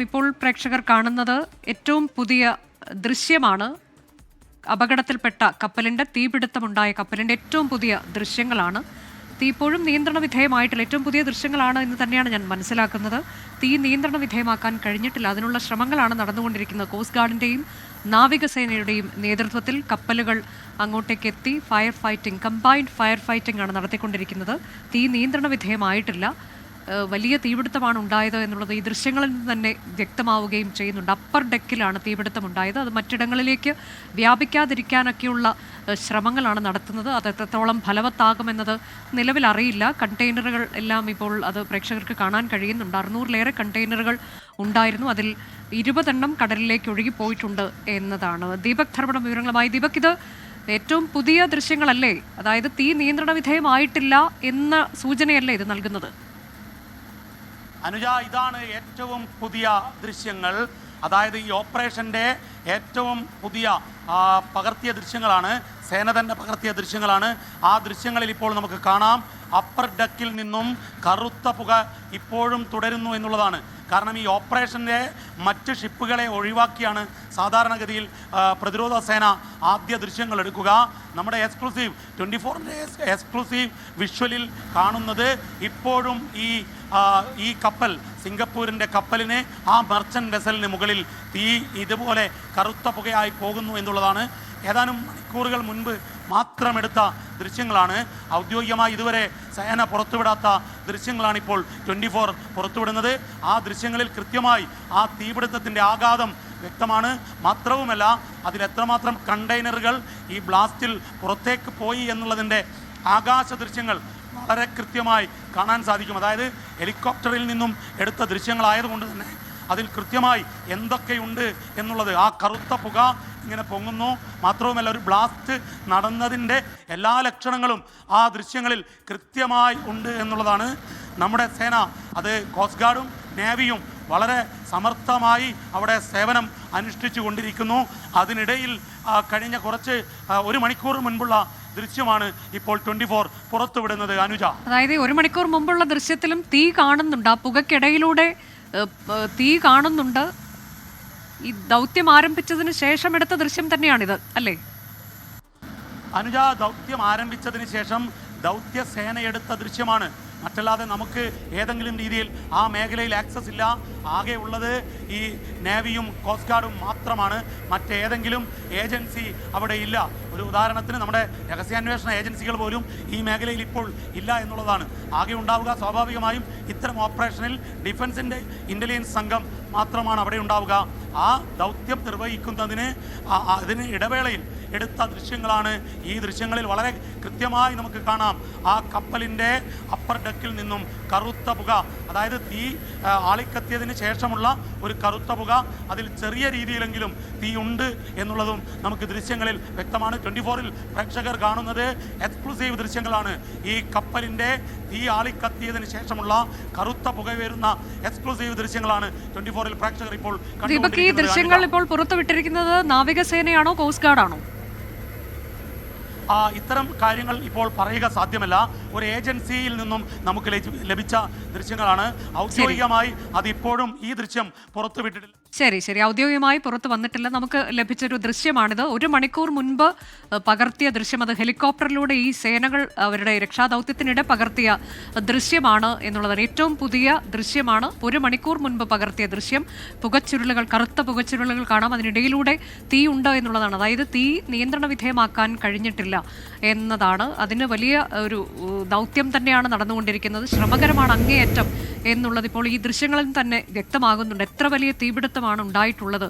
ഇപ്പോൾ പ്രേക്ഷകർ കാണുന്നത് ഏറ്റവും പുതിയ ദൃശ്യമാണ്. അപകടത്തിൽപ്പെട്ട കപ്പലിന്റെ തീപിടുത്തമുണ്ടായ കപ്പലിന്റെ ഏറ്റവും പുതിയ ദൃശ്യങ്ങളാണ്. തീ ഇപ്പോഴും നിയന്ത്രണ വിധേയമായിട്ടില്ല. ഏറ്റവും പുതിയ ദൃശ്യങ്ങളാണ് എന്ന് തന്നെയാണ് ഞാൻ മനസ്സിലാക്കുന്നത്. തീ നിയന്ത്രണ വിധേയമാക്കാൻ കഴിഞ്ഞിട്ടില്ല. അതിനുള്ള ശ്രമങ്ങളാണ് നടന്നുകൊണ്ടിരിക്കുന്നത്. കോസ്റ്റ് ഗാർഡിന്റെയും നാവികസേനയുടെയും നേതൃത്വത്തിൽ കപ്പലുകൾ അങ്ങോട്ടേക്ക് എത്തി fire fighting, combined fire fighting ആണ് നടത്തിക്കൊണ്ടിരിക്കുന്നത്. തീ നിയന്ത്രണ വിധേയമായിട്ടില്ല. വലിയ തീപിടുത്തമാണ് ഉണ്ടായത് എന്നുള്ളത് ഈ ദൃശ്യങ്ങളിൽ നിന്ന് തന്നെ വ്യക്തമാവുകയും ചെയ്യുന്നുണ്ട്. അപ്പർ ഡെക്കിലാണ് തീപിടുത്തം ഉണ്ടായത്. അത് മറ്റിടങ്ങളിലേക്ക് വ്യാപിക്കാതിരിക്കാനൊക്കെയുള്ള ശ്രമങ്ങളാണ് നടത്തുന്നത്. അത് എത്രത്തോളം ഫലവത്താകുമെന്നത് നിലവിൽ അറിയില്ല. കണ്ടെയ്നറുകൾ എല്ലാം ഇപ്പോൾ അത് പ്രേക്ഷകർക്ക് കാണാൻ കഴിയുന്നുണ്ട്. 600-ലേറെ കണ്ടെയ്നറുകൾ ഉണ്ടായിരുന്നു. അതിൽ 20 എണ്ണം കടലിലേക്ക് ഒഴുകിപ്പോയിട്ടുണ്ട് എന്നതാണ്. ദീപക് ധർമ്മടം വിവരങ്ങളുമായി. ദീപക്, ഇത് ഏറ്റവും പുതിയ ദൃശ്യങ്ങളല്ലേ? അതായത് തീ നിയന്ത്രണ വിധേയമായിട്ടില്ല എന്ന സൂചനയല്ലേ ഇത് നൽകുന്നത്? അനുജ, ഇതാണ് ഏറ്റവും പുതിയ ദൃശ്യങ്ങൾ. അതായത് ഈ ഓപ്പറേഷൻ്റെ ഏറ്റവും പുതിയ പകർത്തിയ ദൃശ്യങ്ങളാണ്. സേന തന്നെ പകർത്തിയ ദൃശ്യങ്ങളാണ്. ആ ദൃശ്യങ്ങളിൽ ഇപ്പോൾ നമുക്ക് കാണാം അപ്പർ ഡെക്കിൽ നിന്നും കറുത്ത പുക ഇപ്പോഴും തുടരുന്നു എന്നുള്ളതാണ്. കാരണം ഈ ഓപ്പറേഷൻ്റെ മറ്റ് ഷിപ്പുകളെ ഒഴിവാക്കിയാണ് സാധാരണഗതിയിൽ പ്രതിരോധ സേന ആദ്യ ദൃശ്യങ്ങൾ എടുക്കുക. നമ്മുടെ എക്സ്ക്ലൂസീവ് 24-ൻ്റെ എക്സ്ക്ലൂസീവ് വിഷ്വലിൽ കാണുന്നത് ഇപ്പോഴും ഈ കപ്പൽ, സിംഗപ്പൂരിൻ്റെ കപ്പലിന്, ആ മർച്ചൻ്റ് വെസലിന് മുകളിൽ തീ ഇതുപോലെ കറുത്ത പുകയായി പോകുന്നു എന്നുള്ളതാണ്. ഏതാനും മണിക്കൂറുകൾ മുൻപ് മാത്രമെടുത്ത ദൃശ്യങ്ങളാണ്. ഔദ്യോഗികമായി ഇതുവരെ സേന പുറത്തുവിടാത്ത ദൃശ്യങ്ങളാണ് ഇപ്പോൾ 24 പുറത്തുവിടുന്നത്. ആ ദൃശ്യങ്ങളിൽ കൃത്യമായി ആ തീപിടുത്തത്തിൻ്റെ ആഘാതം വ്യക്തമാണ്. മാത്രവുമല്ല, അതിലെത്രമാത്രം കണ്ടെയ്നറുകൾ ഈ ബ്ലാസ്റ്റിൽ പുറത്തേക്ക് പോയി എന്നുള്ളതിൻ്റെ ആകാശ ദൃശ്യങ്ങൾ വളരെ കൃത്യമായി കാണാൻ സാധിക്കും. അതായത് ഹെലികോപ്റ്ററിൽ നിന്നും എടുത്ത ദൃശ്യങ്ങളായതുകൊണ്ട് തന്നെ അതിൽ കൃത്യമായി എന്തൊക്കെയുണ്ട് എന്നുള്ളത്, ആ കറുത്ത പുക ഇങ്ങനെ പൊങ്ങുന്നു. മാത്രവുമല്ല, ഒരു ബ്ലാസ്റ്റ് നടന്നതിൻ്റെ എല്ലാ ലക്ഷണങ്ങളും ആ ദൃശ്യങ്ങളിൽ കൃത്യമായി ഉണ്ട് എന്നുള്ളതാണ്. നമ്മുടെ സേന, അത് കോസ്റ്റ് ഗാർഡും നേവിയും വളരെ സമർത്ഥമായി അവിടെ സേവനം അനുഷ്ഠിച്ചു കൊണ്ടിരിക്കുന്നു. അതിനിടയിൽ കഴിഞ്ഞ ഒരു മണിക്കൂർ മുൻപുള്ള ദൃശ്യമാണ് ഇപ്പോൾ 24 പുറത്തുവിടുന്നത്. അനുജ, അതായത് 1 മണിക്കൂർ മുമ്പുള്ള ദൃശ്യത്തിലും തീ കാണുന്നുണ്ട്. ആ പുകയ്ക്കിടയിലൂടെ തീ കാണുന്നുണ്ട്. ഈ ദൗത്യം ആരംഭിച്ചതിന് ശേഷം എടുത്ത ദൃശ്യം തന്നെയാണിത്, അല്ലേ? അനുജ, ദൗത്യം ആരംഭിച്ചതിന് ശേഷം ദൗത്യസേന എടുത്ത ദൃശ്യമാണ്. മറ്റല്ലാതെ നമുക്ക് ഏതെങ്കിലും രീതിയിൽ ആ മേഖലയിൽ ആക്സസ് ഇല്ല. ആകെ ഉള്ളത് ഈ നേവിയും കോസ്റ്റ് ഗാർഡും മാത്രമാണ്. മറ്റേതെങ്കിലും ഏജൻസി അവിടെ ഇല്ല. ഒരു ഉദാഹരണത്തിന് നമ്മുടെ രഹസ്യാന്വേഷണ ഏജൻസികൾ പോലും ഈ മേഖലയിൽ ഇപ്പോൾ ഇല്ല എന്നുള്ളതാണ്. ആകെ ഉണ്ടാവുക സ്വാഭാവികമായും ഇത്തരം ഓപ്പറേഷനിൽ ഡിഫൻസിൻ്റെ ഇൻ്റലിജൻസ് സംഘം മാത്രമാണ് അവിടെ ഉണ്ടാവുക. ആ ദൗത്യം നിർവഹിക്കുന്നതിന് അതിന് ഇടവേളയിൽ എടുത്ത ദൃശ്യങ്ങളാണ് ഈ ദൃശ്യങ്ങളിൽ. വളരെ കൃത്യമായി നമുക്ക് കാണാം ആ കപ്പലിൻ്റെ അപ്പർ ഡെക്കിൽ നിന്നും കറുത്ത പുക, അതായത് തീ ആളിക്കത്തിയതിന് ശേഷമുള്ള ഒരു കറുത്ത പുക. അതിൽ ചെറിയ രീതിയിലെങ്കിലും തീ ഉണ്ട് എന്നുള്ളതും നമുക്ക് ദൃശ്യങ്ങളിൽ വ്യക്തമാണ്. 24-ൽ പ്രേക്ഷകർ കാണുന്നത് എക്സ്ക്ലൂസീവ് ദൃശ്യങ്ങളാണ്. ഈ കപ്പലിൻ്റെ തീ ആളിക്കത്തിയതിന് ശേഷമുള്ള കറുത്ത പുക വരുന്ന എക്സ്ക്ലൂസീവ് ദൃശ്യങ്ങളാണ് 24-ൽ പ്രേക്ഷകർ ഇപ്പോൾ കണ്ടുകൊണ്ടിരിക്കുന്നത്. ഈ ദൃശ്യങ്ങൾ ഇപ്പോൾ പുറത്തുവിട്ടിരിക്കുന്നത് നാവികസേനയാണോ കോസ്റ്റ് ഗാർഡാണോ? ഇത്തരം കാര്യങ്ങൾ ഇപ്പോൾ പറയുക സാധ്യമല്ല. ഒരു ഏജൻസിയിൽ നിന്നും നമുക്ക് ലഭിച്ച ദൃശ്യങ്ങളാണ്. ഔദ്യോഗികമായി അതിപ്പോഴും ഈ ദൃശ്യം പുറത്തുവിട്ടിട്ടില്ല. ശരി, ഔദ്യോഗികമായി പുറത്തു വന്നിട്ടില്ല. നമുക്ക് ലഭിച്ചൊരു ദൃശ്യമാണിത്. 1 മണിക്കൂർ മുൻപ് പകർത്തിയ ദൃശ്യം. അത് ഹെലികോപ്റ്ററിലൂടെ ഈ സേനകൾ അവരുടെ രക്ഷാദൗത്യത്തിനിടെ പകർത്തിയ ദൃശ്യമാണ് എന്നുള്ളത് ഏറ്റവും പുതിയ ദൃശ്യമാണ്. 1 മണിക്കൂർ മുൻപ് പകർത്തിയ ദൃശ്യം. പുകച്ചുരുളുകൾ, കറുത്ത പുകച്ചുരുളുകൾ കാണാം. അതിനിടയിലൂടെ തീ ഉണ്ട് എന്നുള്ളതാണ്. അതായത് തീ നിയന്ത്രണ വിധേയമാക്കാൻ കഴിഞ്ഞിട്ടില്ല എന്നതാണ്. അതിന് വലിയ ഒരു ദൗത്യം തന്നെയാണ് നടന്നുകൊണ്ടിരിക്കുന്നത്. ശ്രമകരമാണ് അങ്ങേയറ്റം എന്നുള്ളത് ഇപ്പോൾ ഈ ദൃശ്യങ്ങളിൽ തന്നെ വ്യക്തമാകുന്നുണ്ട്. എത്ര വലിയ തീപിടുത്തമാണ് ഉണ്ടായിട്ടുള്ളത്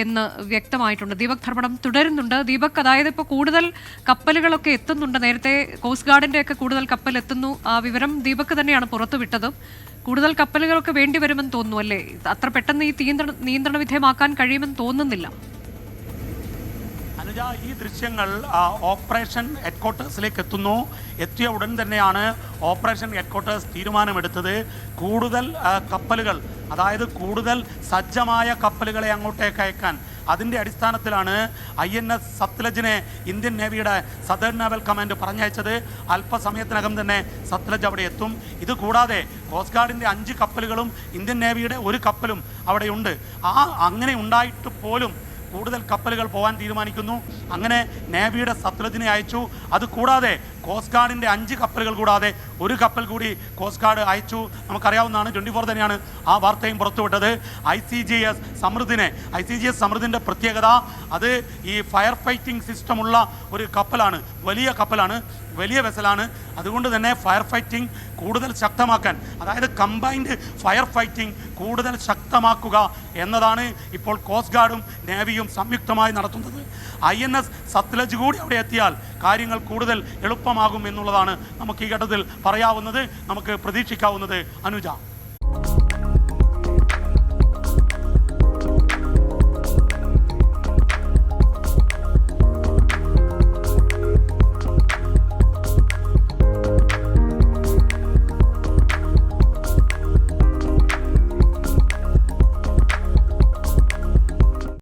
എന്ന് വ്യക്തമായിട്ടുണ്ട്. ദീപക് ധർമ്മടം തുടരുന്നുണ്ട്. ദീപക്, അതായത് ഇപ്പോൾ കൂടുതൽ കപ്പലുകളൊക്കെ എത്തുന്നുണ്ട്. നേരത്തെ കോസ്റ്റ് ഗാർഡിൻ്റെ ഒക്കെ കൂടുതൽ കപ്പൽ എത്തുന്നു. ആ വിവരം ദീപക് തന്നെയാണ് പുറത്തുവിട്ടത്. കൂടുതൽ കപ്പലുകളൊക്കെ വേണ്ടി വരുമെന്ന് തോന്നുന്നു, അല്ലേ? അത്ര പെട്ടെന്ന് ഈ നിയന്ത്രണ വിധേയമാക്കാൻ കഴിയുമെന്ന് തോന്നുന്നില്ല. അനുജ, ഈ ദൃശ്യങ്ങൾ ഓപ്പറേഷൻ ഹെഡ്ക്വാർട്ടേഴ്സിലേക്ക് എത്തിയ ഉടൻ തന്നെയാണ് ഓപ്പറേഷൻ ഹെഡ്ക്വാർട്ടേഴ്സ് തീരുമാനമെടുത്തത്. കൂടുതൽ കപ്പലുകൾ, അതായത് കൂടുതൽ സജ്ജമായ കപ്പലുകളെ അങ്ങോട്ടേക്ക് അയക്കാൻ. അതിൻ്റെ അടിസ്ഥാനത്തിലാണ് INS സത്ലജിനെ ഇന്ത്യൻ നേവിയുടെ സദേൺ നാവൽ കമാൻഡ് പറഞ്ഞയച്ചത്. അല്പസമയത്തിനകം തന്നെ സത്ലജ് അവിടെ എത്തും. ഇത് കൂടാതെ കോസ്റ്റ് ഗാർഡിൻ്റെ 5 കപ്പലുകളും ഇന്ത്യൻ നേവിയുടെ 1 കപ്പലും അവിടെയുണ്ട്. അങ്ങനെ ഉണ്ടായിട്ട് പോലും കൂടുതൽ കപ്പലുകൾ പോകാൻ തീരുമാനിക്കുന്നു. അങ്ങനെ നേവിയുടെ സത്ലജിനെ അയച്ചു. അതുകൂടാതെ കോസ്റ്റ് ഗാർഡിൻ്റെ 5 കപ്പലുകൾ കൂടാതെ 1 കപ്പൽ കൂടി കോസ്റ്റ് ഗാർഡ് അയച്ചു. നമുക്കറിയാവുന്നതാണ്, 24 തന്നെയാണ് ആ വാർത്തയും പുറത്തുവിട്ടത്. ICGS സമൃദ്ധിൻ്റെ പ്രത്യേകത അത് ഈ ഫയർ ഫൈറ്റിംഗ് സിസ്റ്റമുള്ള ഒരു കപ്പലാണ്. വലിയ കപ്പലാണ്, വലിയ വെസലാണ്. അതുകൊണ്ട് തന്നെ ഫയർ ഫൈറ്റിംഗ് കൂടുതൽ ശക്തമാക്കാൻ, അതായത് കമ്പൈൻഡ് ഫയർ ഫൈറ്റിംഗ് കൂടുതൽ ശക്തമാക്കുക എന്നതാണ് ഇപ്പോൾ കോസ്റ്റ് ഗാർഡും നേവിയും സംയുക്തമായി നടത്തുന്നത്. INS സത്ലജ് കൂടി അവിടെ എത്തിയാൽ കാര്യങ്ങൾ കൂടുതൽ എളുപ്പമാകും എന്നുള്ളതാണ് നമുക്ക് ഈ ഘട്ടത്തിൽ പറയാവുന്നത്, നമുക്ക് പ്രതീക്ഷിക്കാവുന്നത്. അനുജ.